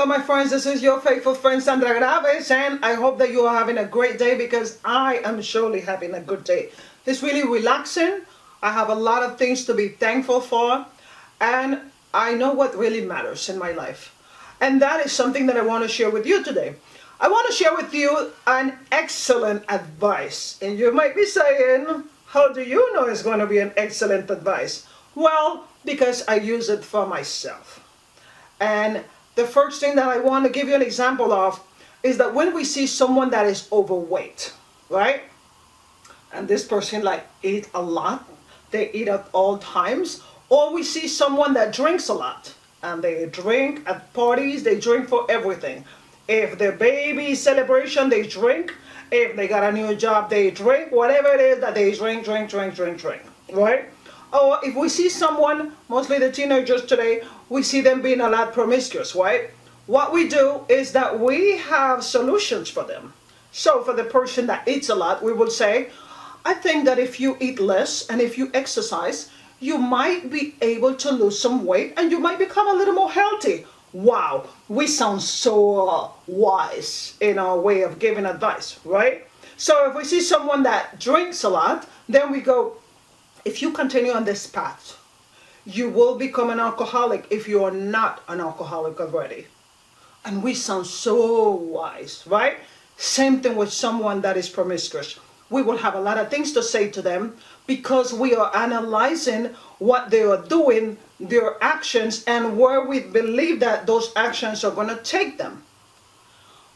Hello, my friends. This is your faithful friend Sandra, and I hope that you are having a great day because I am surely having a good day. It's really relaxing. I have a lot of things to be thankful for, and I know what really matters in my life. And that is something that I want to share with you today. I want to share with you an excellent advice. And you might be saying, how do you know it's going to be an excellent advice? Well, because I use it for myself. And the first thing that I want to give you an example of is that when we see someone that is overweight, right? And this person like eat a lot, they eat at all times, or we see someone that drinks a lot and they drink at parties, they drink for everything. If their baby celebration, they drink. If they got a new job, they drink. Whatever it is that they drink, right? Or if we see someone, mostly the teenagers today, we see them being a lot promiscuous, right? What we do is that we have solutions for them. So for the person that eats a lot, we will say, I think that if you eat less and if you exercise, you might be able to lose some weight and you might become a little more healthy. Wow, we sound so wise in our way of giving advice, right? So if we see someone that drinks a lot, then we go, if you continue on this path, you will become an alcoholic if you are not an alcoholic already. And we sound so wise, right? Same thing with someone that is promiscuous. We will have a lot of things to say to them because we are analyzing what they are doing, their actions, and where we believe that those actions are going to take them.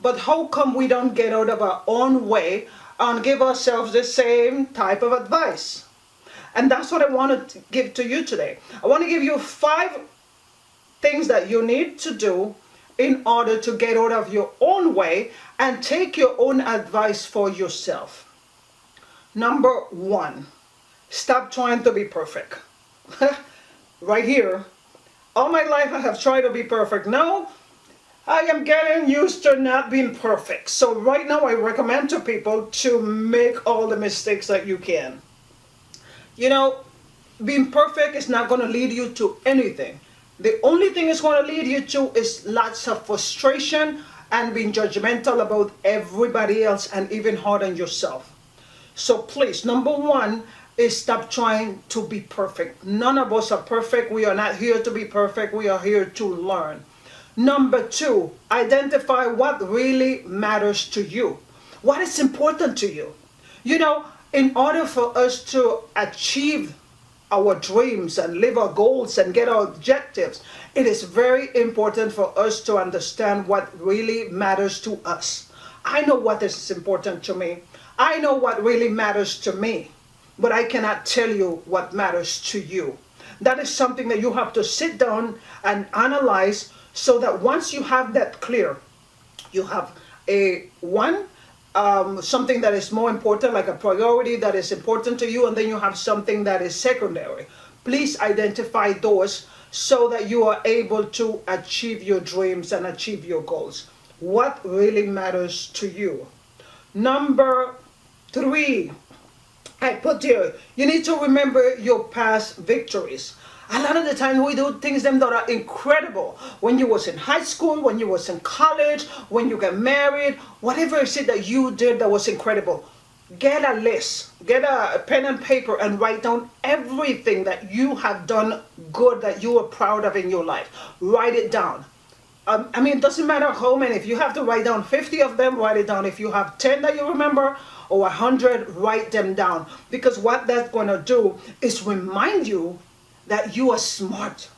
But how come we don't get out of our own way and give ourselves the same type of advice? And that's what I want to give to you today. I want to give you 5 things that you need to do in order to get out of your own way and take your own advice for yourself. Number 1, stop trying to be perfect. Right here. All my life I have tried to be perfect. Now I am getting used to not being perfect. So right now I recommend to people to make all the mistakes that you can. You know, being perfect is not going to lead you to anything. The only thing it's going to lead you to is lots of frustration and being judgmental about everybody else and even hard on yourself. So please, number 1 is stop trying to be perfect. None of us are perfect. We are not here to be perfect. We are here to learn. Number 2, identify what really matters to you. What is important to you? You know, in order for us to achieve our dreams and live our goals and get our objectives, it is very important for us to understand what really matters to us. I know what is important to me. I know what really matters to me, but I cannot tell you what matters to you. That is something that you have to sit down and analyze so that once you have that clear, you have something that is more important, like a priority that is important to you, and then you have something that is secondary. Please identify those so that you are able to achieve your dreams and achieve your goals. What really matters to you? Number 3, I put here, you need to remember your past victories. A lot of the time we do things that are incredible. When you was in high school, when you was in college, when you got married, whatever it is that you did that was incredible. Get a list, get a pen and paper and write down everything that you have done good that you are proud of in your life. Write it down. I mean, it doesn't matter how many. If you have to write down 50 of them, write it down. If you have 10 that you remember or 100, write them down. Because what that's going to do is remind you that you are smart,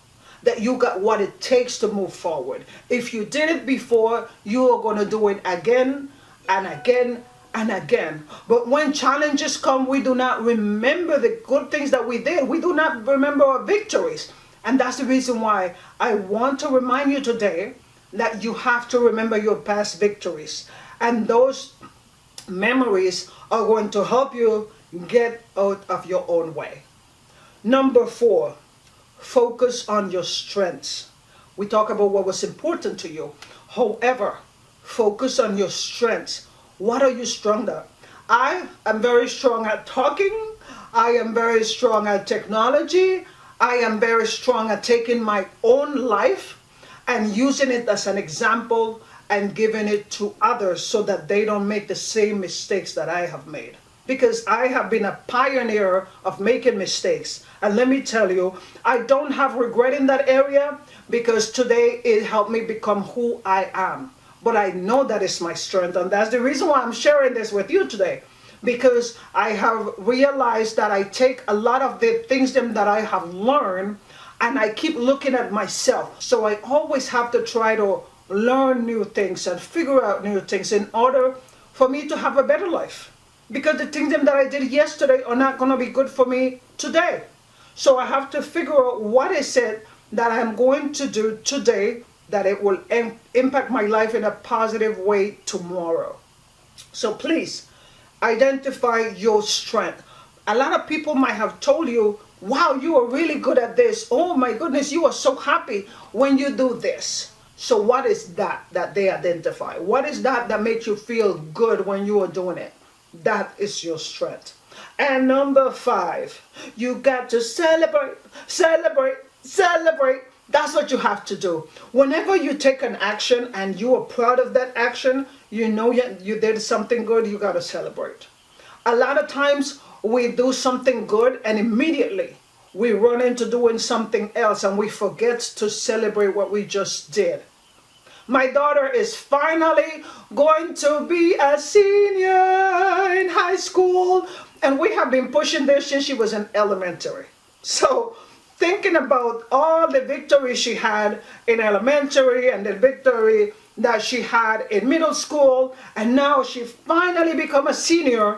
that you got what it takes to move forward. If you did it before, you are going to do it again and again and again. But when challenges come, we do not remember the good things that we did. We do not remember our victories. And that's the reason why I want to remind you today that you have to remember your past victories. And those memories are going to help you get out of your own way. Number 4, focus on your strengths. We talk about what was important to you. However, focus on your strengths. What are you strong at? I am very strong at talking. I am very strong at technology. I am very strong at taking my own life and using it as an example and giving it to others so that they don't make the same mistakes that I have made. Because I have been a pioneer of making mistakes. And let me tell you, I don't have regret in that area because today it helped me become who I am. But I know that is my strength, and that's the reason why I'm sharing this with you today. Because I have realized that I take a lot of the things that I have learned and I keep looking at myself. So I always have to try to learn new things and figure out new things in order for me to have a better life. Because the things that I did yesterday are not going to be good for me today. So I have to figure out what is it that I'm going to do today that it will impact my life in a positive way tomorrow. So please, identify your strength. A lot of people might have told you, wow, you are really good at this. Oh my goodness, you are so happy when you do this. So what is that they identify? What is that makes you feel good when you are doing it? That is your strength. And number 5, you got to celebrate, celebrate, celebrate. That's what you have to do. Whenever you take an action and you are proud of that action, you know you did something good, you got to celebrate. A lot of times we do something good and immediately we run into doing something else and we forget to celebrate what we just did. My daughter is finally going to be a senior in high school, and we have been pushing this since she was in elementary. So thinking about all the victories she had in elementary and the victory that she had in middle school, and now she finally become a senior,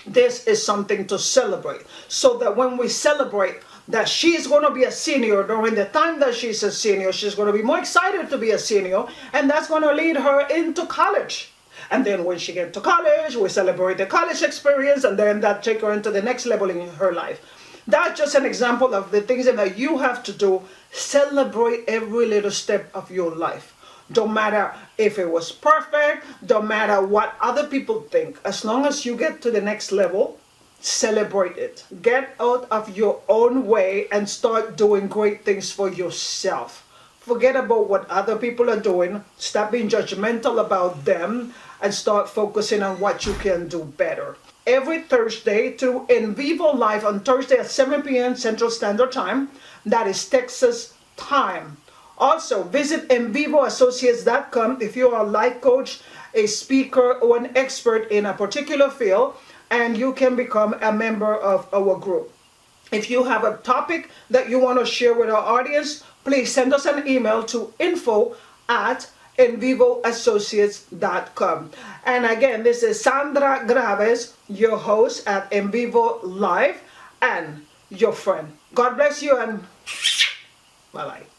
this is something to celebrate. So that when we celebrate that she's going to be a senior during the time that she's a senior, she's going to be more excited to be a senior, and that's going to lead her into college. And then when she gets to college, we celebrate the college experience, and then that take her into the next level in her life. That's just an example of the things that you have to do. Celebrate every little step of your life. Don't matter if it was perfect, don't matter what other people think. As long as you get to the next level, celebrate it. Get out of your own way and start doing great things for yourself. Forget about what other people are doing. Stop being judgmental about them and start focusing on what you can do better. Every Thursday through In Vivo Live on Thursday at 7 p.m. Central Standard Time. That is Texas time. Also, visit invivoassociates.com if you are a life coach, a speaker, or an expert in a particular field, and you can become a member of our group. If you have a topic that you want to share with our audience, please send us an email to info@invivoassociates.com. And again, this is Sandra Graves, your host at In Vivo Live, and your friend. God bless you, and bye-bye.